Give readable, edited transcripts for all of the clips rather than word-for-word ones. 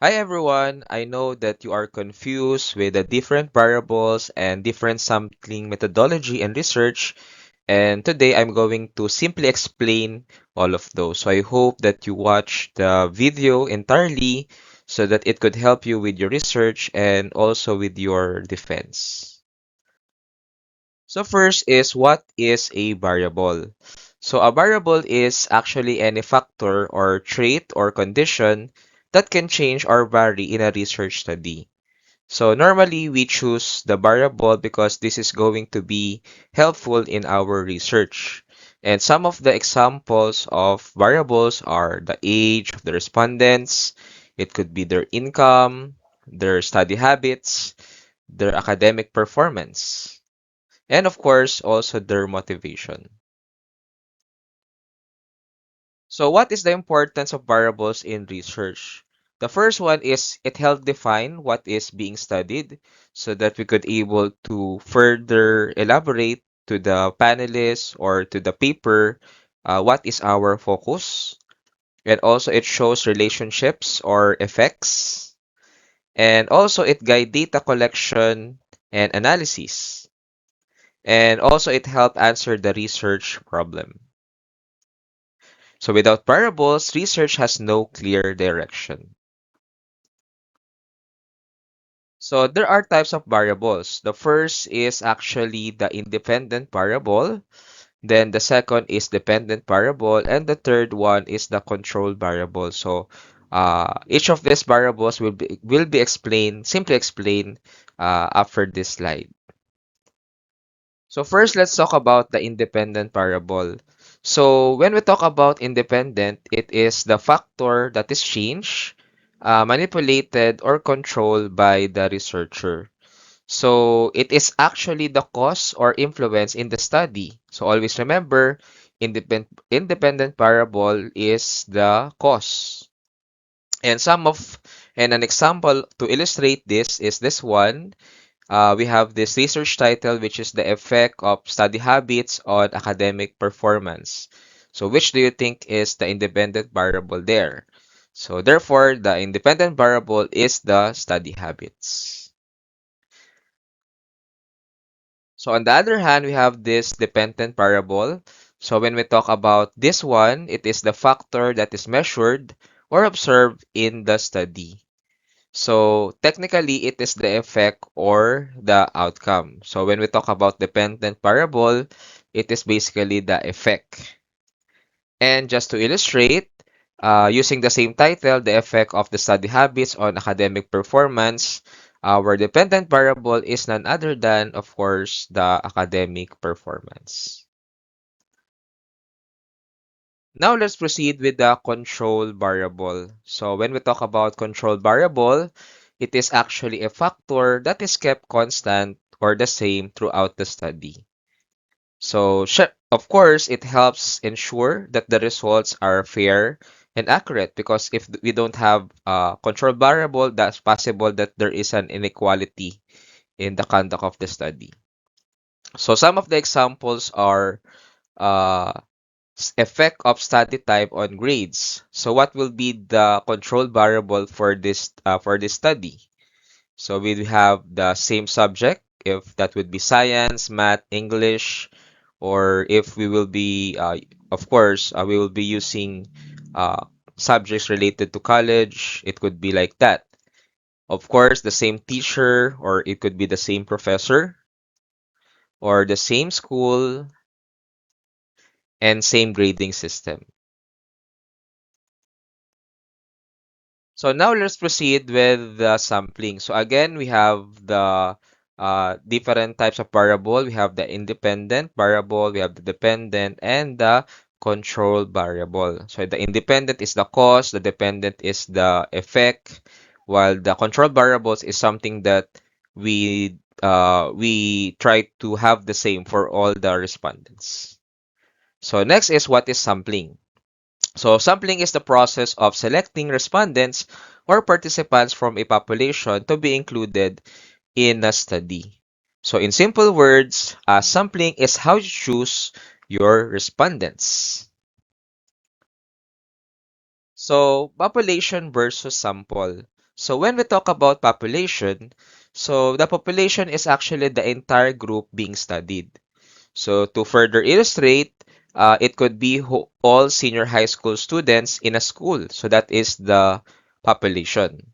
Hi everyone, I know that you are confused with the different variables and different sampling methodology and research, and today I'm going to simply explain all of those. So I hope that you watch the video entirely so that it could help you with your research and also with your defense. So first is, what is a variable? So a variable is actually any factor or trait or condition that can change or vary in a research study. So normally we choose the variable because this is going to be helpful in our research. And some of the examples of variables are the age of the respondents, it could be their income, their study habits, their academic performance, and of course also their motivation. So what is the importance of variables in research? The first one is it helped define what is being studied so that we could able to further elaborate to the panelists or to the paper what is our focus. And also it shows relationships or effects. And also it guide data collection and analysis. And also it help answer the research problem. So without variables, research has no clear direction. So there are types of variables. The first is actually the independent variable. Then the second is dependent variable. And the third one is the control variable. So each of these variables will be explained, simply explained after this slide. So first, let's talk about the independent variable. So when we talk about independent, it is the factor that is changed, manipulated, or controlled by the researcher. So it is actually the cause or influence in the study. So always remember, independent variable is the cause. And an example to illustrate this is this one. We have this research title, which is the effect of study habits on academic performance. So which do you think is the independent variable there? So therefore, the independent variable is the study habits. So on the other hand, we have this dependent variable. So when we talk about this one, it is the factor that is measured or observed in the study. So technically, it is the effect or the outcome. So when we talk about dependent variable, it is basically the effect. And just to illustrate, using the same title, the effect of the study habits on academic performance, our dependent variable is none other than, of course, the academic performance. Now let's proceed with the control variable. So when we talk about control variable, it is actually a factor that is kept constant or the same throughout the study. So of course, it helps ensure that the results are fair and accurate because if we don't have a control variable, that's possible that there is an inequality in the conduct of the study. So some of the examples are uh, effect of study type on grades. So what will be the control variable for this study? So we have the same subject, if that would be science, math, English, or if we will be, of course, we will be using uh, subjects related to college. It could be like that. Of course, the same teacher, or it could be the same professor, or the same school, and same grading system. So now let's proceed with the sampling. So again, we have the different types of variable. We have the independent variable, we have the dependent, and the control variable. So the independent is the cause, the dependent is the effect, while the control variables is something that we try to have the same for all the respondents. So next is, what is sampling? So sampling is the process of selecting respondents or participants from a population to be included in a study. So in simple words, sampling is how you choose your respondents. So population versus sample. So when we talk about population, so the population is actually the entire group being studied. So to further illustrate, it could be all senior high school students in a school. So that is the population.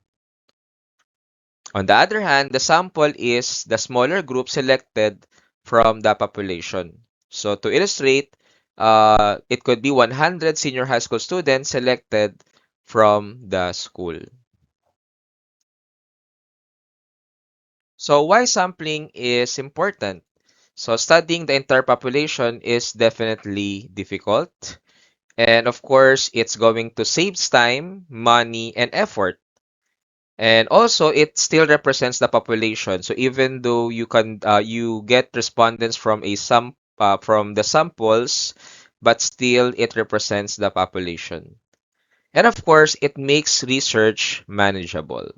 On the other hand, the sample is the smaller group selected from the population. So to illustrate, it could be 100 senior high school students selected from the school. So why sampling is important? So studying the entire population is definitely difficult. And of course, it's going to save time, money, and effort. And also, it still represents the population. So even though you get respondents from from the samples, but still it represents the population. And of course, it makes research manageable.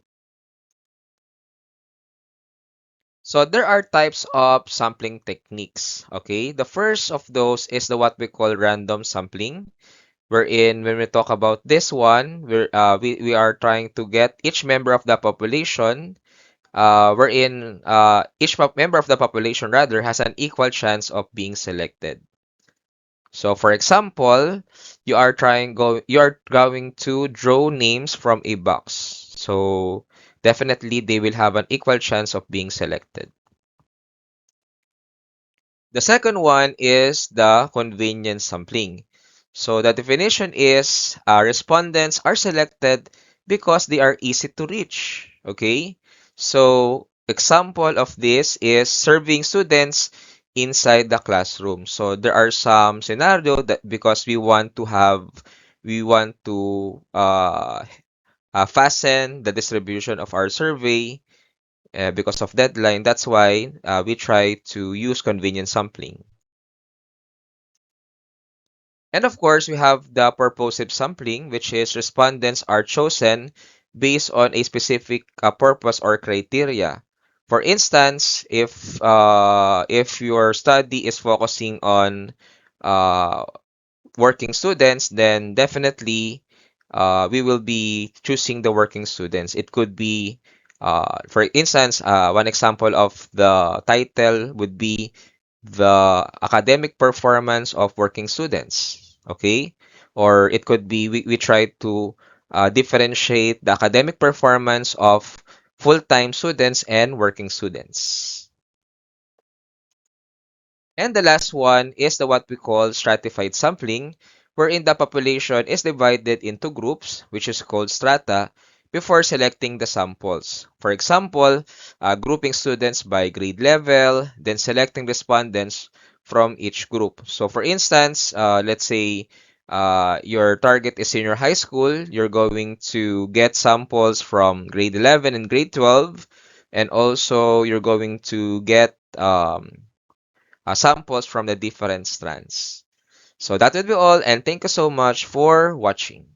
So there are types of sampling techniques. Okay, the first of those is the what we call random sampling, wherein when we talk about this one, we are trying to get each member of the population, wherein member of the population rather has an equal chance of being selected. So for example, you are going to draw names from a box. So definitely they will have an equal chance of being selected. The second one is the convenience sampling. So the definition is respondents are selected because they are easy to reach. Okay? So example of this is serving students inside the classroom. So there are some scenario that because we want to fasten the distribution of our survey because of deadline. That's why we try to use convenience sampling. And of course, we have the purposive sampling, which is respondents are chosen based on a specific purpose or criteria. For instance, if your study is focusing on uh, working students, then definitely we will be choosing the working students. It could be, for instance, one example of the title would be the academic performance of working students. Okay? Or it could be we try to differentiate the academic performance of full-time students and working students. And the last one is the what we call stratified sampling, wherein the population is divided into groups, which is called strata, before selecting the samples. For example, grouping students by grade level, then selecting respondents from each group. So for instance, let's say your target is senior high school, you're going to get samples from grade 11 and grade 12, and also you're going to get samples from the different strands. So that would be all, and thank you so much for watching.